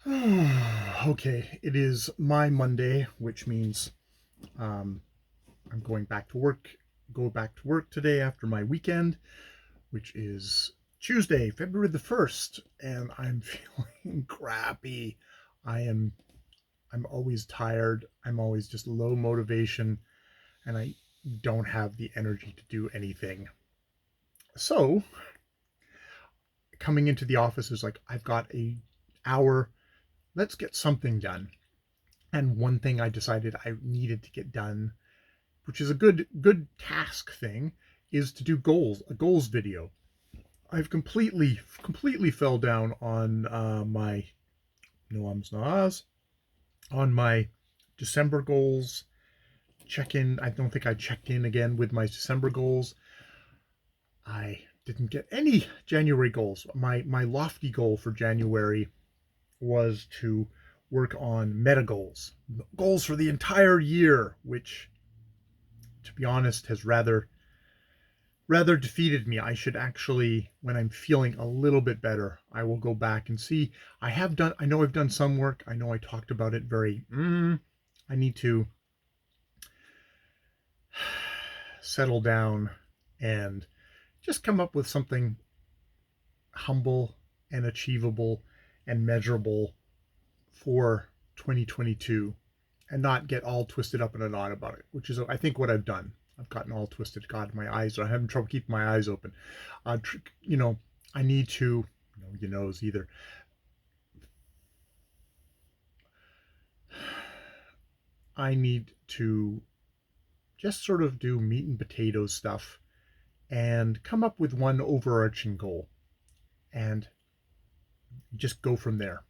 Okay, it is my Monday, which means um, I'm going back to work. Go back to work today after my weekend, which is Tuesday, February the 1st, and I'm feeling crappy. I am I'm always tired. I'm always just low motivation, and I don't have the energy to do anything. So, coming into the office is like I've got a hour. Let's get something done. And one thing I decided I needed to get done, which is a good task thing, is to do a goals video. I've completely fell down on my no ums no ahs on my December goals. Check in. I don't think I checked in again with my December goals. I didn't get any January goals. My lofty goal for January was to work on meta goals for the entire year, which, to be honest, has rather defeated me. I should actually, when I'm feeling a little bit better, I will go back and see. I know I've done some work. I know I talked about it I need to settle down and just come up with something humble and achievable and measurable for 2022 and not get all twisted up in a knot about it, which is, I think, what I've done. I've gotten all twisted. God, my eyes are having trouble keeping my eyes open. Uh, you know, I need to, no, you knows either. I need to just sort of do meat and potatoes stuff and come up with one overarching goal and just go from there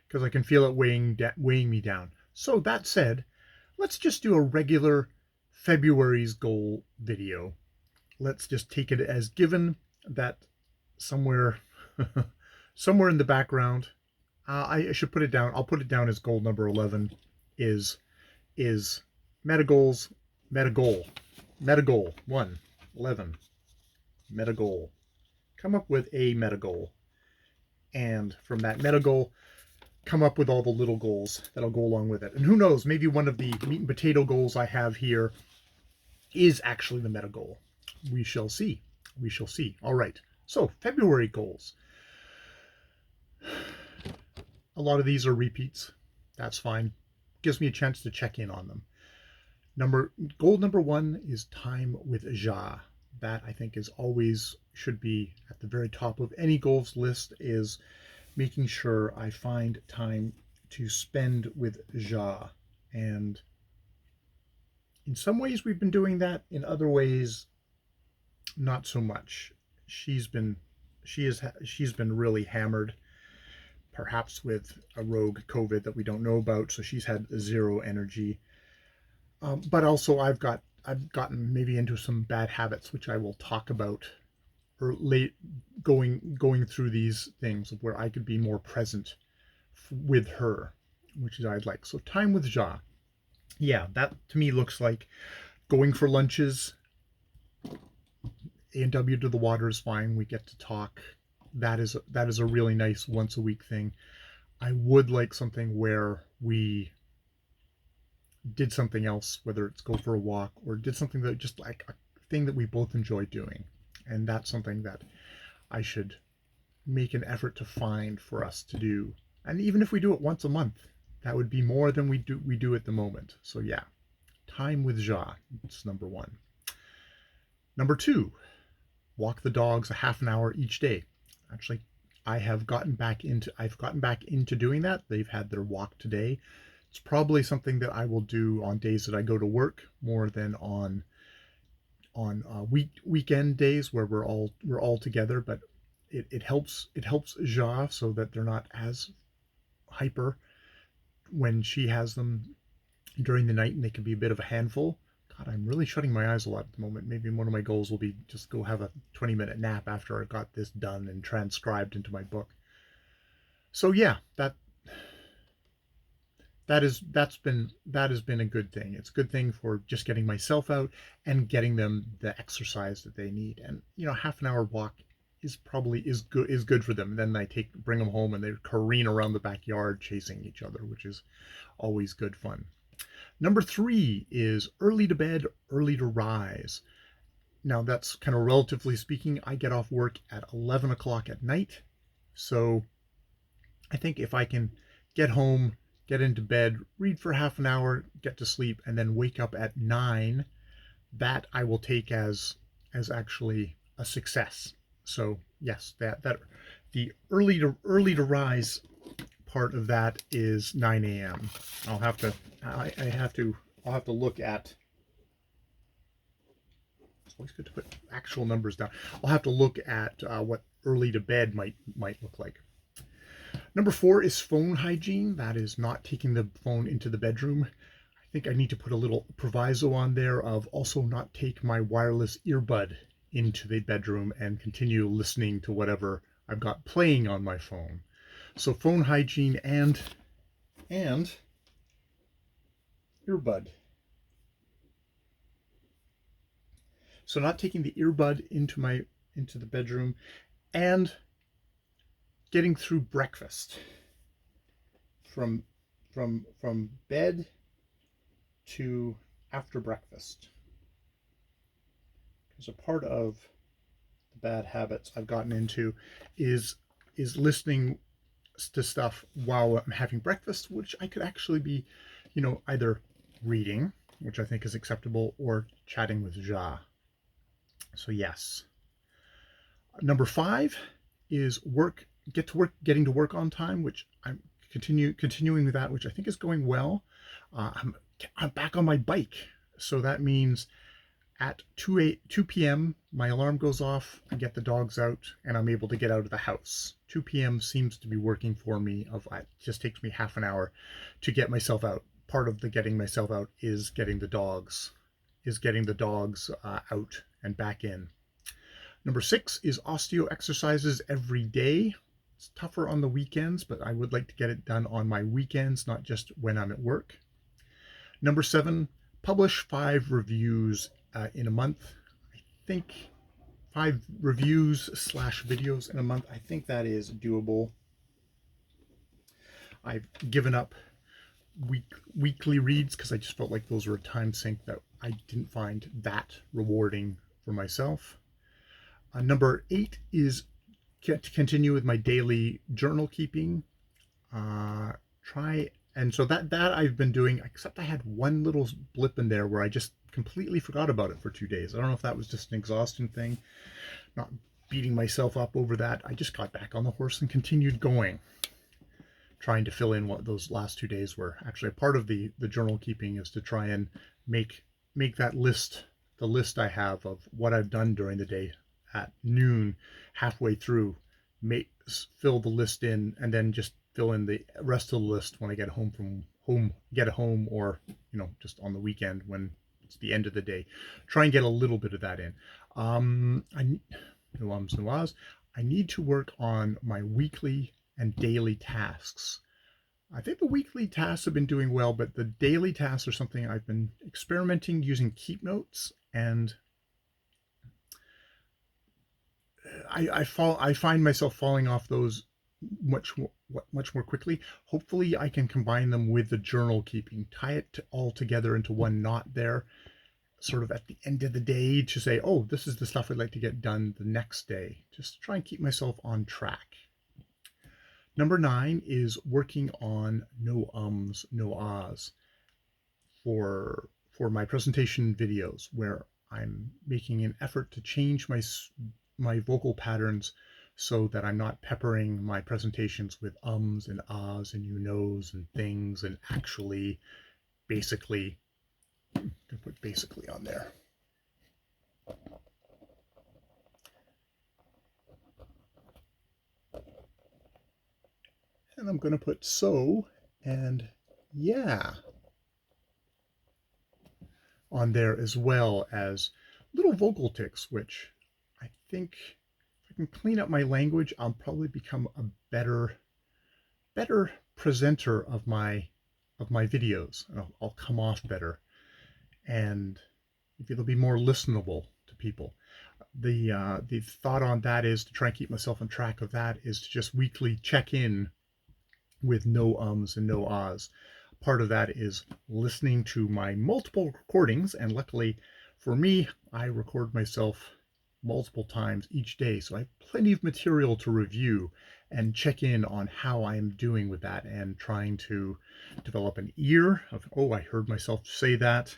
because I can feel it weighing me down. So that said, let's just do a regular February's goal video. Let's just take it as given that somewhere somewhere in the background, I should put it down. I'll put it down as goal number 11 is is meta goals, meta goal, meta goal 1, 11, meta goal. Come up with a meta goal, and from that meta goal, come up with all the little goals that'll go along with it. And who knows, maybe one of the meat and potato goals I have here is actually the meta goal. We shall see. We shall see. All right. So, February goals. A lot of these are repeats. That's fine. Gives me a chance to check in on them. Goal number 1 is time with Ja. That, I think, is always should be at the very top of any goals list, is making sure I find time to spend with Ja. And in some ways we've been doing that. In other ways, not so much. She's been really hammered, perhaps with a rogue COVID that we don't know about, so she's had zero energy. But also I've gotten maybe into some bad habits, which I will talk about or late going through these things where I could be more present with her, which is I'd like. So time with Ja. Yeah, that to me looks like going for lunches. A&W to the water is fine. We get to talk. That is a really nice once a week thing. I would like something where we did something else, whether it's go for a walk or did something that just like a thing that we both enjoy doing. And that's something that I should make an effort to find for us to do. And even if we do it once a month, that would be more than we do at the moment. So yeah, time with Ja. It's number 1. Number 2, walk the dogs a half an hour each day. Actually, I've gotten back into doing that. They've had their walk today. It's probably something that I will do on days that I go to work more than on weekend days where we're all together. But it helps Ja so that they're not as hyper when she has them during the night, and they can be a bit of a handful. God, I'm really shutting my eyes a lot at the moment. Maybe one of my goals will be just go have a 20-minute nap after I got this done and transcribed into my book. So yeah, that has been a good thing. It's a good thing for just getting myself out and getting them the exercise that they need. And half an hour walk is good for them. And then I bring them home and they careen around the backyard chasing each other, which is always good fun. Number 3 is early to bed, early to rise. Now that's kind of relatively speaking. I get off work at 11 o'clock at night. So I think if I can get home, get into bed, read for half an hour, get to sleep, and then wake up at 9, that I will take as actually a success. So yes, that the early to rise part of that is 9 a.m. I'll have to look at. It's always good to put actual numbers down. I'll have to look at what early to bed might look like. Number 4 is phone hygiene. That is not taking the phone into the bedroom. I think I need to put a little proviso on there of also not take my wireless earbud into the bedroom and continue listening to whatever I've got playing on my phone. So phone hygiene and earbud. So not taking the earbud into the bedroom and getting through breakfast from bed to after breakfast. Because a part of the bad habits I've gotten into is listening to stuff while I'm having breakfast, which I could actually be, either reading, which I think is acceptable, or chatting with Ja. So yes. Number 5 is getting to work on time, which I'm continuing with that, which I think is going well. I'm back on my bike, so that means at 2 p.m. my alarm goes off, I get the dogs out, and I'm able to get out of the house. 2 p.m. seems to be working for me. It just takes me half an hour to get myself out. Part of the getting myself out is getting the dogs out and back in. Number 6 is osteo exercises every day. It's tougher on the weekends, but I would like to get it done on my weekends, not just when I'm at work. Number 7, publish 5 reviews in a month. I think 5 reviews / videos in a month. I think that is doable. I've given up weekly reads because I just felt like those were a time sink that I didn't find that rewarding for myself. Number 8 is to continue with my daily journal keeping. And so that I've been doing, except I had one little blip in there where I just completely forgot about it for 2 days. I don't know if that was just an exhaustion thing, not beating myself up over that. I just got back on the horse and continued going, trying to fill in what those last 2 days were. Actually, a part of the journal keeping is to try and make that list, the list I have of what I've done during the day at noon, halfway through, fill the list in, and then just fill in the rest of the list when I get home or just on the weekend when it's the end of the day. Try and get a little bit of that in. No ums, no ahs. I need to work on my weekly and daily tasks. I think the weekly tasks have been doing well, but the daily tasks are something I've been experimenting using keep notes, and I find myself falling off those much more quickly. Hopefully I can combine them with the journal keeping, tie it all together into one knot there, sort of at the end of the day, to say, oh, this is the stuff I'd like to get done the next day. Just try and keep myself on track. Number 9 is working on no ums, no ahs for my presentation videos, where I'm making an effort to change my vocal patterns so that I'm not peppering my presentations with ums and ahs and you knows and things, and actually basically, I'm going to put basically on there. And I'm going to put so and yeah on there, as well as little vocal tics, which I think if I can clean up my language, I'll probably become a better presenter of my videos. I'll come off better, and it'll be more listenable to people. The thought on that is to try and keep myself on track of that is to just weekly check in with no ums and no ahs. Part of that is listening to my multiple recordings, and luckily for me, I record myself multiple times each day, so I have plenty of material to review and check in on how I'm doing with that, and trying to develop an ear of, oh, I heard myself say that,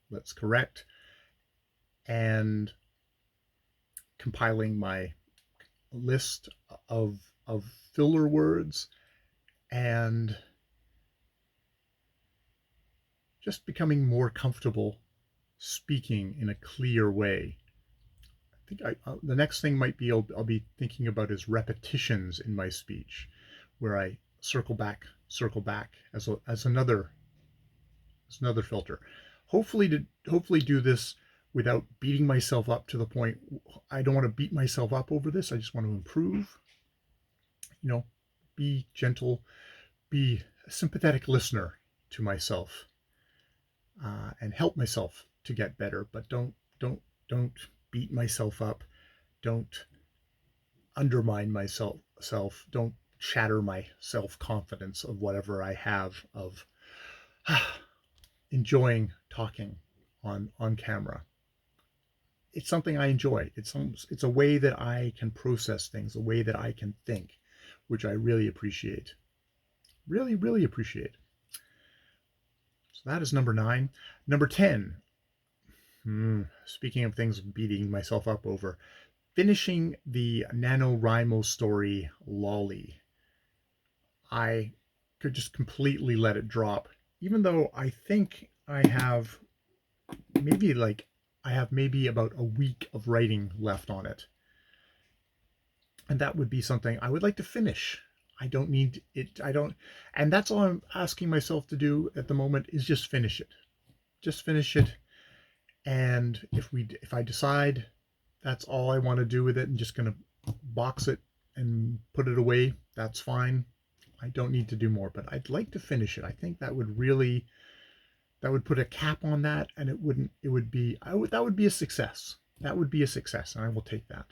let's correct, and compiling my list of filler words, and just becoming more comfortable speaking in a clear way. I think the next thing might be I'll be thinking about is repetitions in my speech, where I circle back as another filter. Hopefully do this without beating myself up to the point. I don't want to beat myself up over this. I just want to improve. Be gentle, be a sympathetic listener to myself, and help myself to get better. But don't beat myself up. Don't undermine myself. Don't shatter my self-confidence of whatever I have of enjoying talking on camera. It's something I enjoy. It's a way that I can process things, a way that I can think, which I really appreciate. Really, really appreciate. So that is number 9. Number 10. Speaking of things beating myself up over, finishing the NaNoWriMo story Lolly. I could just completely let it drop, even though I think I have maybe about a week of writing left on it. And that would be something I would like to finish. I don't need it. And that's all I'm asking myself to do at the moment, is just finish it. Just finish it. And if I decide that's all I want to do with it, and just going to box it and put it away, that's fine. I don't need to do more, but I'd like to finish it. I think that would put a cap on that, and that would be a success. That would be a success, and I will take that.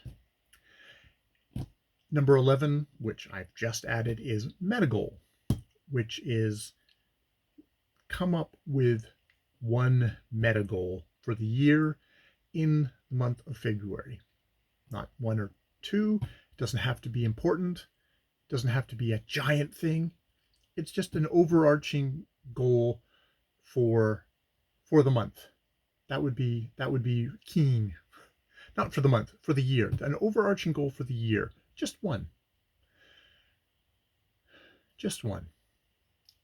Number 11, which I've just added, is meta goal, which is come up with one meta goal for the year in the month of February. Not one or two. It doesn't have to be important. It doesn't have to be a giant thing. It's just an overarching goal for the month. That would be keen. Not for the month, for the year. An overarching goal for the year. Just one. Just one.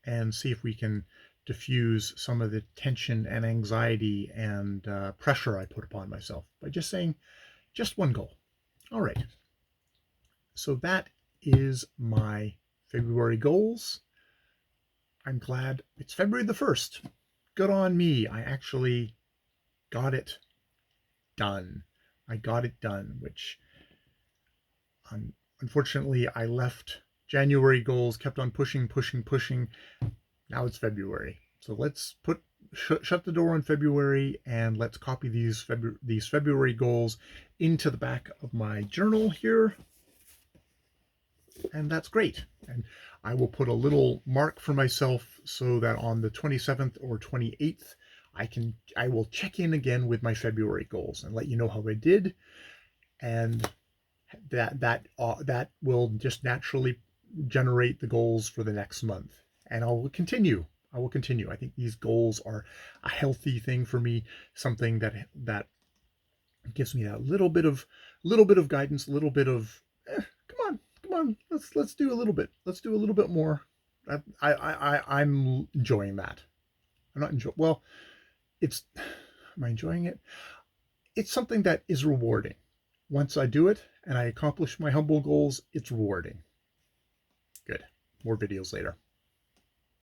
And see if we can diffuse some of the tension and anxiety and pressure I put upon myself by just saying just one goal. All right. So that is my February goals. I'm glad it's February the 1st. Good on me. I actually got it done. I got it done, which unfortunately I left January goals, kept on pushing. Now it's February. So let's shut the door on February, and let's copy these February goals into the back of my journal here. And that's great. And I will put a little mark for myself so that on the 27th or 28th, I will check in again with my February goals and let you know how I did. And that will just naturally generate the goals for the next month. And I will continue. I think these goals are a healthy thing for me, something that gives me that little bit of guidance, a little bit of come on, let's do a little bit. Let's do a little bit more. I'm enjoying that. I'm not enjoying. Well, am I enjoying it? It's something that is rewarding. Once I do it and I accomplish my humble goals, it's rewarding. Good. More videos later.